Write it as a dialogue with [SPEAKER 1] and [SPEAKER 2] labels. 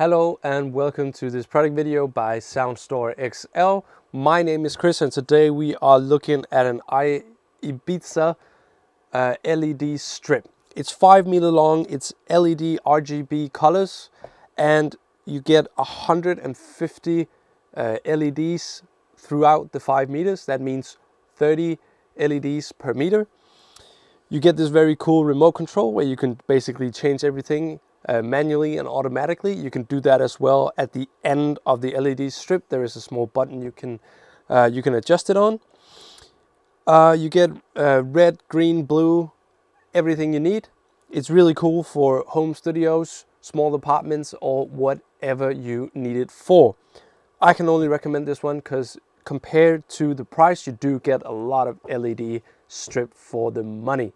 [SPEAKER 1] Hello and welcome to this product video by SoundStore XL. My name is Chris and today we are looking at an Ibiza LED strip. It's 5 meter long, it's LED RGB colors, and you get 150 LEDs throughout the 5 meters. That means 30 LEDs per meter. You get this very cool remote control where you can basically change everything manually and automatically. You can do that as well at the end of the LED strip. There is a small button you can adjust it on. You get red, green, blue, everything you need. It's really cool for home studios, small apartments, or whatever you need it for. I can only recommend this one because compared to the price, you do get a lot of LED strip for the money.